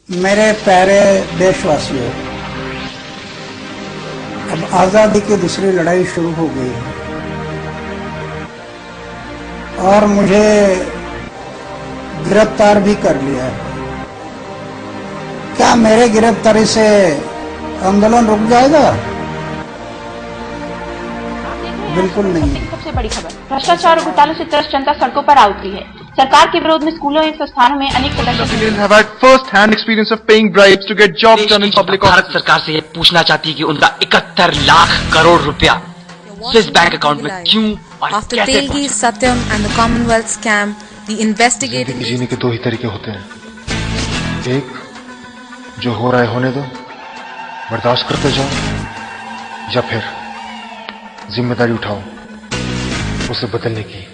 मेरे प्यारे देशवासियों, अब आज़ादी की दूसरी लड़ाई शुरू हो गई है और मुझे गिरफ्तार भी कर लिया है। क्या मेरे गिरफ्तारी से आंदोलन रुक जाएगा? बिल्कुल नहीं। सबसे बड़ी खबर, भ्रष्टाचार और घोटालों से त्रस्त जनता सड़कों पर आ उतरी है। सरकार के विरोध में स्कूलों एवं संस्थानों में अनेक Civilians have had first-hand experience of paying bribes to get jobs done in public Bharat offices. सरकार से ये पूछना चाहती है कि उनका 71 लाख करोड़ रुपया स्विस बैंक अकाउंट में क्यों और After कैसे Telgi, पहुंचा? Satyam and the Commonwealth scam, the investigating जिंदगी जीने के दो ही तरीके होते हैं, एक जो हो रहा है होने दो, बर्दाश्त करते जाओ, या फिर जिम्मेदारी उठाओ उसे बदलने की।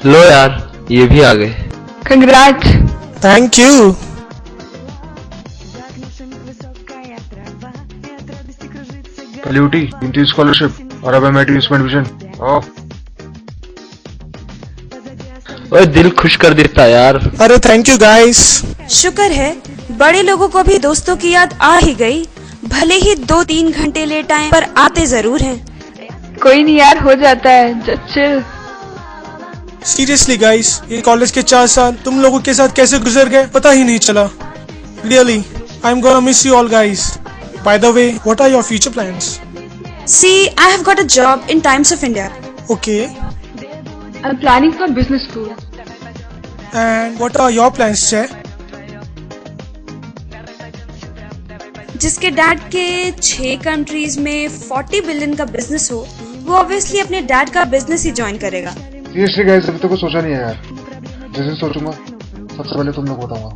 लो यार, ये भी आ गए। कंग्रेट। Thank you. पल्यूटी, इंटी स्कॉलरशिप और अब एमआईटी उसमें एडमिशन। ओए दिल खुश कर देता यार। अरे थैंक यू गाइस। शुक्र है बड़े लोगों को भी दोस्तों की याद आ ही गई। भले ही 2-3 घंटे लेट आए पर आते जरूर हैं। कोई नहीं यार, हो जाता है। Just chill. सीरियसली गाइस, ये कॉलेज के 4 साल तुम लोगों के साथ कैसे गुजर गए पता ही नहीं चला। Really I am gonna miss you all guys. By the way, what are your future plans? See, I have got a job in Times of India. Okay, I'm planning for business school. And what are your plans Jay? जिसके dad के 6 countries में 40 billion का business हो, वो obviously अपने dad का business ही join करेगा। Seriously guys, अभी तो कुछ सोचा नहीं है यार। जिस दिन सोचूंगा सबसे पहले तुम लोग बताऊंगा।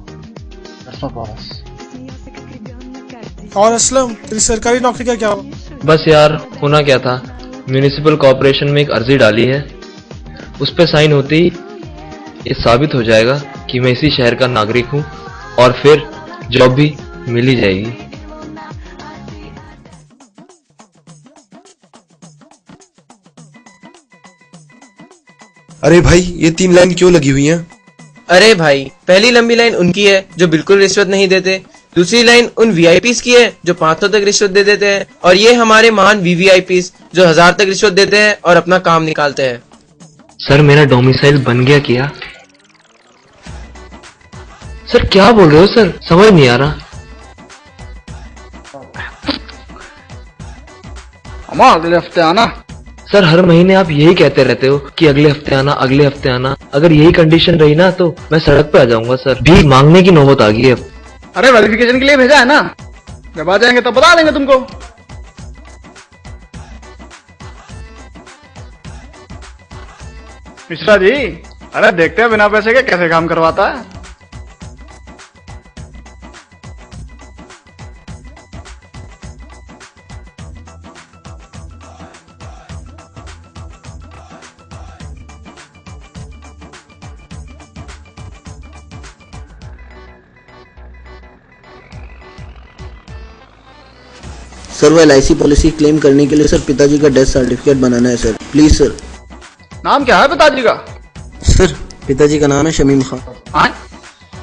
That's my promise. और असलम, तेरी सरकारी नौकरी का क्या हुआ? बस यार, होना क्या था, म्यूनिसिपल कॉर्पोरेशन में एक अर्जी डाली है, उस पे साइन होते ही ये साबित हो जाएगा कि मैं इसी शहर का नागरिक हूँ और फिर जॉब भी मिल ही जाएगी। अरे भाई, ये 3 लाइन क्यों लगी हुई हैं? अरे भाई, पहली लंबी लाइन उनकी है जो बिल्कुल रिश्वत नहीं देते, दूसरी लाइन उन वीआईपीज की है जो 500 तक रिश्वत दे देते हैं, और ये हमारे महान वीवीआईपीज जो 1000 तक रिश्वत देते हैं और अपना काम निकालते हैं। सर, मेरा डोमिसाइल बन गया क्या? सर क्या बोल रहे हो सर, समझ नहीं आ रहा। अगले हफ्ते आना। सर हर महीने आप यही कहते रहते हो कि अगले हफ्ते आना, अगले हफ्ते आना। अगर यही कंडीशन रही ना तो मैं सड़क पे आ जाऊंगा सर। भीख मांगने की नौबत आ गई है अब। अरे वेरिफिकेशन के लिए भेजा है ना, जब आ जाएंगे तब बता देंगे तुमको। मिश्रा जी, अरे देखते हैं बिना पैसे के कैसे काम करवाता है। सर वो LIC पॉलिसी क्लेम करने के लिए सर पिताजी का डेथ सर्टिफिकेट बनाना है सर, प्लीज सर। नाम क्या है पिताजी का? सर पिताजी का नाम है शमीम खान।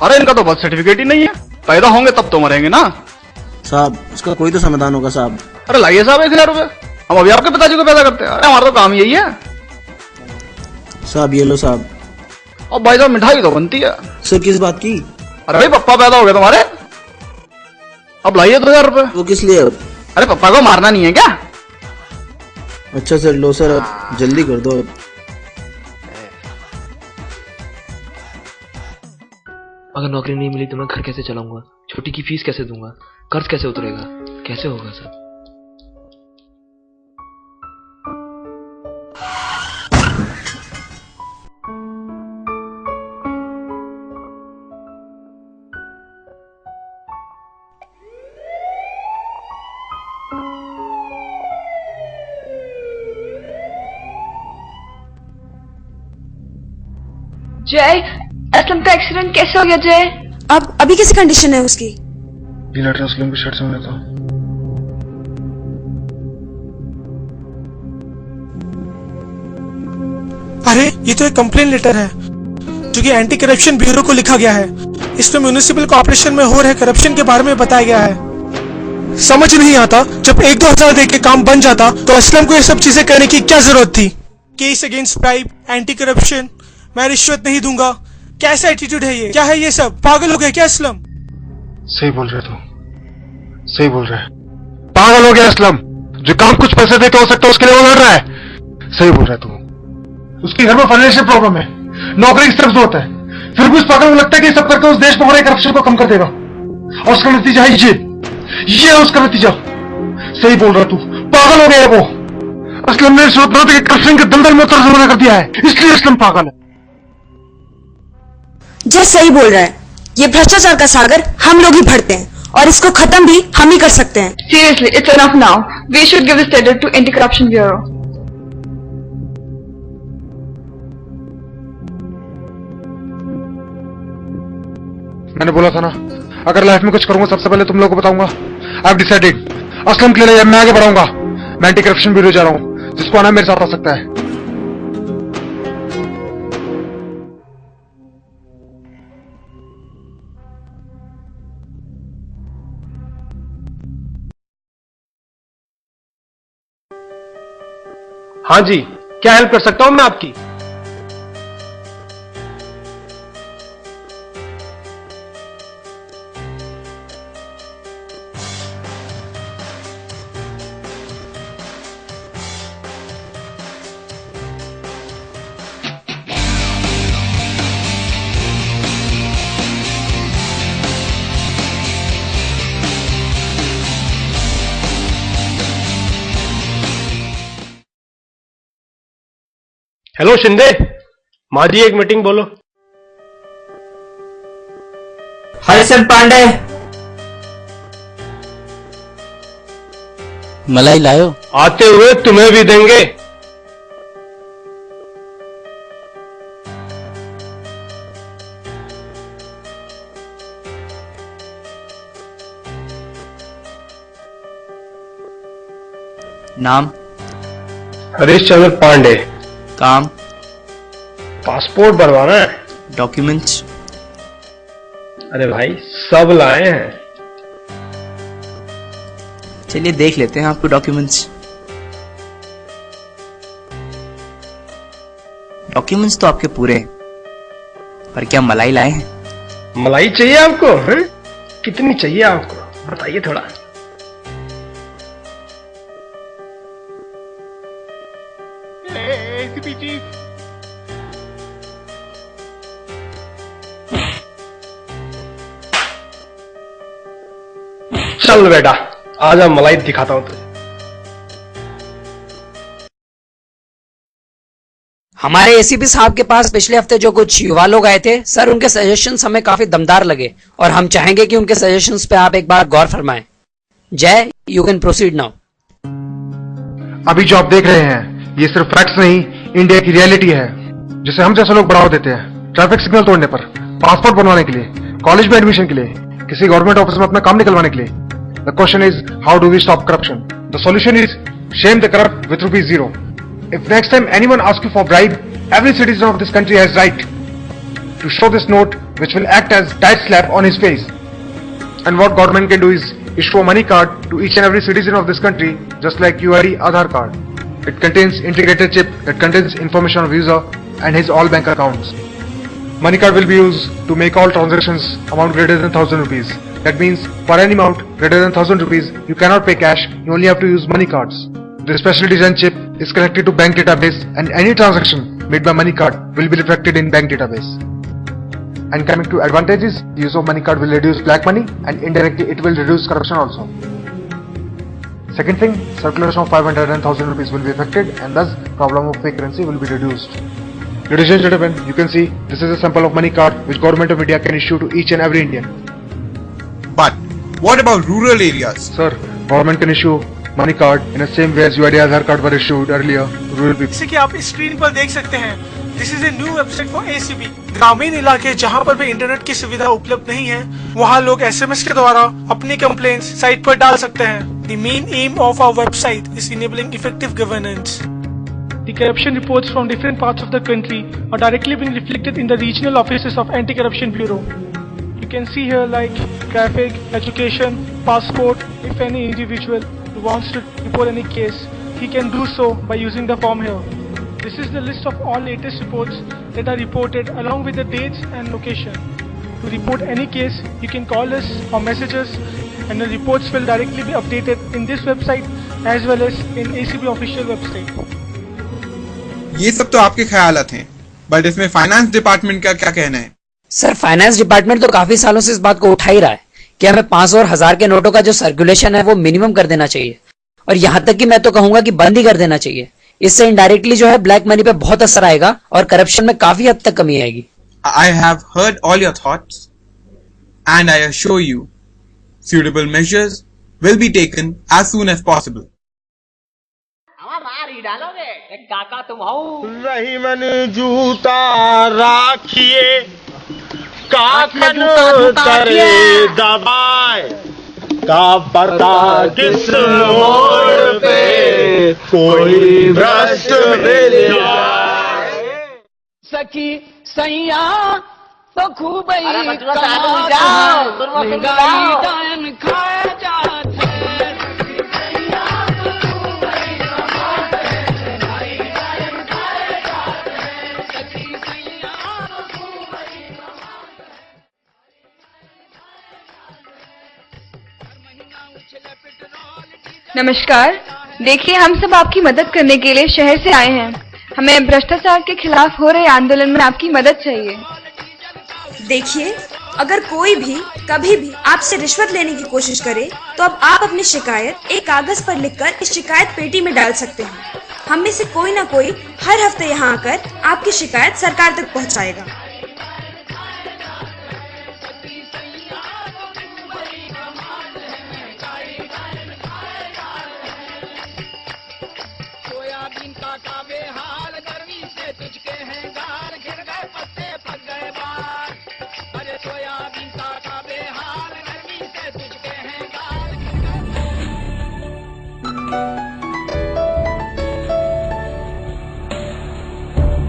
अरे इनका तो बर्थ सर्टिफिकेट ही नहीं है, पैदा होंगे तब तो मरेंगे ना। साहब उसका कोई तो समाधान होगा साहब। अरे लाइए साहब 1000 रुपए, हम अभी आपके पिताजी को पैदा करते हैं। अरे हमारा तो काम यही है साहब। ये लो साहब। और भाई साहब मिठाई तो बनती है। सर किस बात की? अरे भाई पप्पा पैदा हो गए तुम्हारे, अब लाइए 2000 रुपए। वो किस लिए? अरे पप्पा को मारना नहीं है क्या? अच्छा सर लो सर, अब जल्दी कर दो। अगर नौकरी नहीं मिली तो मैं घर कैसे चलाऊंगा, छोटी की फीस कैसे दूंगा, कर्ज कैसे उतरेगा, कैसे होगा सर? जय, असलम का एक्सीडेंट कैसे हो गया जय? अब अभी कैसी कंडीशन है उसकी? ब्लड असलम की शर्ट से होने था। अरे ये तो एक कंप्लेन लेटर है जो कि एंटी करप्शन ब्यूरो को लिखा गया है। इसमें म्युनिसिपल कॉर्पोरेशन में हो रहे करप्शन के बारे में बताया गया है। समझ नहीं आता, जब 1-2 हजार दे के काम बन जाता तो असलम को ये सब चीजें करने की क्या जरूरत थी? Case against bribe, anti corruption, मैं रिश्वत नहीं दूंगा। कैसा एटीट्यूड है ये? क्या है ये सब? पागल हो गया क्या असलम? सही बोल रहे तू, सही बोल रहे। पागल हो गया असलम, जो काम कुछ पैसे देते हो सकता है उसके लिए वो लड़ रहा है। सही बोल रहा है तू। उसके घर में फाइनेंशियल प्रॉब्लम है, नौकरी की सिर्फ जरूरत है, फिर भी उस पागल को लगता है कि सब करके उस देश में हो रहे करप्शन को कम कर देगा, और उसका नतीजा है ये है उसका नतीजा। सही बोल रहा तू, पागल हो गया वो। असलम ने रिश्वत ना देकर करप्शन के दलदल में उतर जमाना कर दिया है, इसलिए असलम पागल है। जय सही बोल रहा है, ये भ्रष्टाचार का सागर हम लोग ही भरते हैं और इसको खत्म भी हम ही कर सकते हैं। Seriously, it's enough now. We should give this letter to Anti-Corruption Bureau. मैंने बोला था ना, अगर लाइफ में कुछ करूंगा सबसे पहले तुम लोगों को बताऊंगा। आई हैव डिसाइडेड, असलम के लिए मैं आगे बढ़ाऊंगा। मैं एंटी करप्शन ब्यूरो जा रहा हूं, जिसको आना मेरे साथ आ सकता है। हाँ जी, क्या हेल्प कर सकता हूं मैं आपकी? हेलो शिंदे, माँ जी एक मीटिंग बोलो। हरिशन पांडे, मलाई लायो? आते हुए तुम्हें भी देंगे। नाम? हरीश चंद्र पांडे। काम? पासपोर्ट बनवाना है। डॉक्यूमेंट्स? अरे भाई सब लाए हैं। चलिए देख लेते हैं आपको डॉक्यूमेंट्स। डॉक्यूमेंट्स तो आपके पूरे हैं, पर क्या मलाई लाए हैं? मलाई चाहिए आपको? है? कितनी चाहिए आपको बताइए थोड़ा। चल बेटा, आजा मलाई दिखाता हूं तुझे। हमारे एसीपी साहब के पास पिछले हफ्ते जो कुछ युवा लोग आए थे सर, उनके सजेशंस हमें काफी दमदार लगे और हम चाहेंगे कि उनके सजेशंस पे आप एक बार गौर फरमाएं। जय, यू कैन प्रोसीड नाउ। अभी जो आप देख रहे हैं ये सिर्फ फैक्ट्स नहीं, इंडिया की रियलिटी है, जिसे हम जैसे लोग बढ़ावा देते हैं। ट्रैफिक सिग्नल तोड़ने पर, पासपोर्ट बनवाने के लिए, कॉलेज में एडमिशन के लिए, किसी गवर्नमेंट ऑफिस में अपना काम निकलवाने के लिए, The question is, how do we stop corruption? The solution is, shame the corrupt with ₹0. If next time anyone asks you for bribe, every citizen of this country has right to show this note, which will act as tight slap on his face. And what government can do is issue a money card to each and every citizen of this country, just like UID Aadhaar card. It contains integrated chip that contains information of user and his all bank accounts. Money card will be used to make all transactions amount greater than 1000 rupees. That means for any amount greater than 1000 rupees, you cannot pay cash, you only have to use money cards. The specially designed chip is connected to bank database and any transaction made by money card will be reflected in bank database. And coming to advantages, the use of money card will reduce black money and indirectly it will reduce corruption also. Second thing, circulation of 500 and 1000 rupees will be affected and thus problem of fake currency will be reduced. Ladies and gentlemen, you can see this is a sample of money card which Government of India can issue to each and every Indian. But what about rural areas? Sir, government can issue money card in the same way as UID Aadhaar card were issued earlier to rural people. जैसे कि आप screen पर देख सकते हैं, this is a new website for ACB। ग्रामीण इलाके जहां पर भी इंटरनेट की सुविधा उपलब्ध नहीं है, वहां लोग SMS के द्वारा अपनी कंप्लेंट्स साइट पर डाल सकते हैं। The main aim of our website is enabling effective governance. The corruption reports from different parts of the country are directly being reflected in the regional offices of Anti-Corruption Bureau. You can see here like traffic, education, passport. If any individual wants to report any case, he can do so by using the form here. This is the list of all latest reports that are reported along with the dates and location. To report any case, you can call us or message us, and the reports will directly be updated in this website as well as in ACB official website. ये सब तो आपके ख्यालात हैं, but इसमें finance department का क्या कहना है? सर, फाइनेंस डिपार्टमेंट तो काफी सालों से इस बात को उठा ही रहा है कि हमें 500 और 1000 के नोटों का जो सर्कुलेशन है वो मिनिमम कर देना चाहिए, और यहाँ तक कि मैं तो कहूंगा कि बंद ही कर देना चाहिए। इससे इनडायरेक्टली जो है ब्लैक मनी पे बहुत असर आएगा और करप्शन में काफी हद तक कमी आएगी। I have heard all your thoughts and I assure you suitable measures will be taken as soon as possible. काका तुम हो रही मन जूता राखिए काकन करे दबाए का पता किस मोड़ पे कोई भ्रष्ट मिल जाए सखी सैया तो खूब ही खाया जाता नमस्कार, देखिए हम सब आपकी मदद करने के लिए शहर से आए हैं। हमें भ्रष्टाचार के खिलाफ हो रहे आंदोलन में आपकी मदद चाहिए। देखिए, अगर कोई भी कभी भी आपसे रिश्वत लेने की कोशिश करे तो अब आप अपनी शिकायत एक कागज पर लिखकर इस शिकायत पेटी में डाल सकते हैं। हम में से कोई ना कोई हर हफ्ते यहाँ आकर आपकी शिकायत सरकार तक पहुँचाएगा।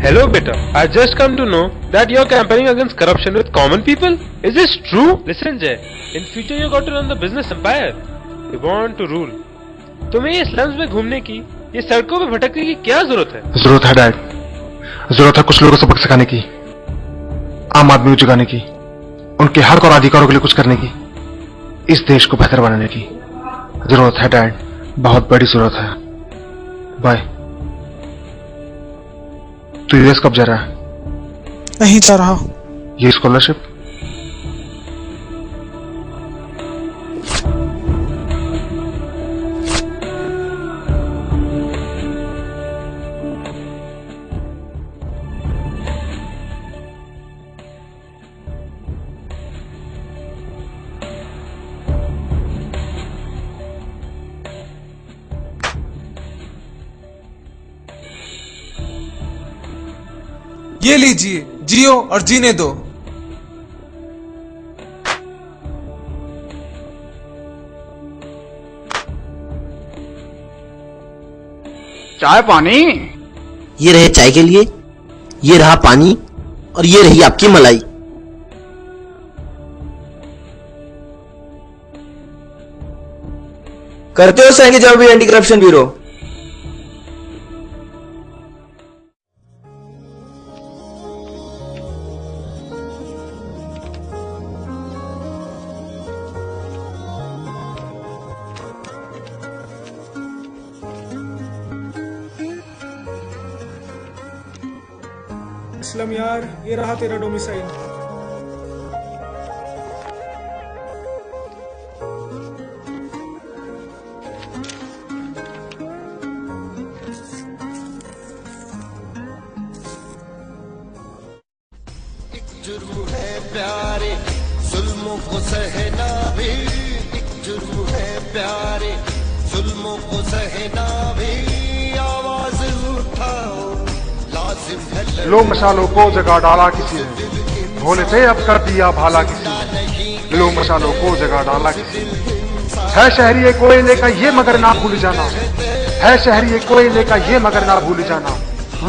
Hello beta, I just come to know that you are campaigning against corruption with common people. Is this true? Listen Jay, in future you got to run the business empire. You want to rule. तुम्हें ये slums में घूमने की, ये सड़कों पे भटकने की क्या जरूरत है? जरूरत है डैड, जरूरत है कुछ लोगों को सबक सिखाने की, आम आदमी को जगाने की, उनके हक और अधिकारों के लिए कुछ करने की, इस देश को बेहतर बनाने की जरूरत है डैड, बहुत बड़ी जरूरत है। बाय। तू यूएस कब जा रहा है? नहीं जा रहा। ये स्कॉलरशिप? ये लीजिए, जियो और जीने दो। चाय पानी? ये रहे चाय के लिए, ये रहा पानी, और ये रही आपकी मलाई। करते हो सर की जॉब भी एंटी करप्शन ब्यूरो? असलम यार, ये रहा तेरा डोमिसाइल। जुर्म है प्यारे जुल्मों को सहना भी, एक जुर्म है प्यारे जुल्मों को सहना भी, आवाज उठाओ लाजिम है। लो मसालों को जगा डाला किसी ने, भोले थे अब कर दिया भाला किसी ने। लो मसालों को जगा डाला किसी ने। है शहरी कोयले का ये मगर ना भूल जाना, है शहरी कोयले का ये मगर ना भूल जाना।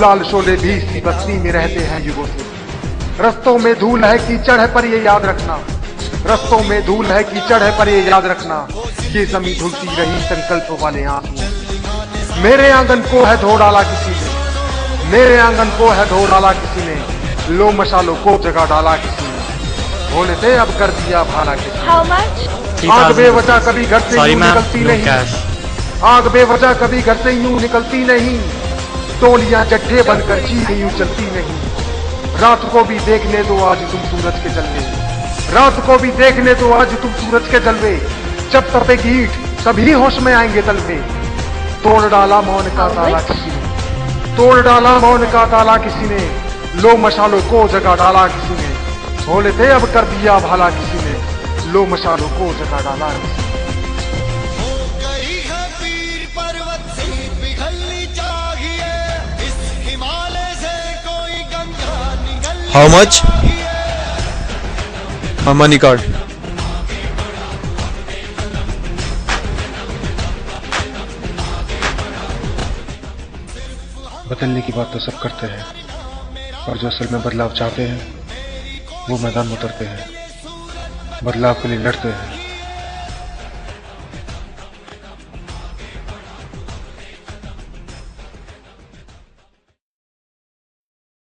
लाल शोले भी इसी बस्ती में रहते हैं युगों से। रस्तों में धूल है कीचड़ है पर ये याद रखना, रस्तों में धूल है कीचड़ है पर ये याद रखना। ये जमीन धुलती रही संकल्प वाले आंसू। मेरे आंगन को है धो डाला किसी ने, मेरे आंगन को है धो डाला किसी ने। लो मसालों को जगा डाला किसी ने, भोले थे अब कर दिया भाला किसी ने। आग बेवजह कभी घर से यूं निकलती नहीं, आग बेवजह कभी घर से यूं निकलती नहीं। टोलियां जट्ठे बनकर चीखें यूं चलती नहीं। रात को भी देखने दो आज तुम सूरज के जलवे, रात को भी देखने दो आज तुम सूरज के जलवे। जब तपेगी ईंट सभी होश में आएंगे तलवे। तोड़ डाला मौन का ताला किसी ने, तोड़ डाला मौन का ताला किसी ने। लो मशालों को जगा डाला किसी ने, भोले थे अब कर दिया भाला किसी ने। लो मशालों को जगा डाला किसी ने। How much? My money card. बदलने की बात तो सब करते हैं, और जो असल में बदलाव चाहते हैं वो मैदान में उतरते हैं, बदलाव के लिए लड़ते हैं।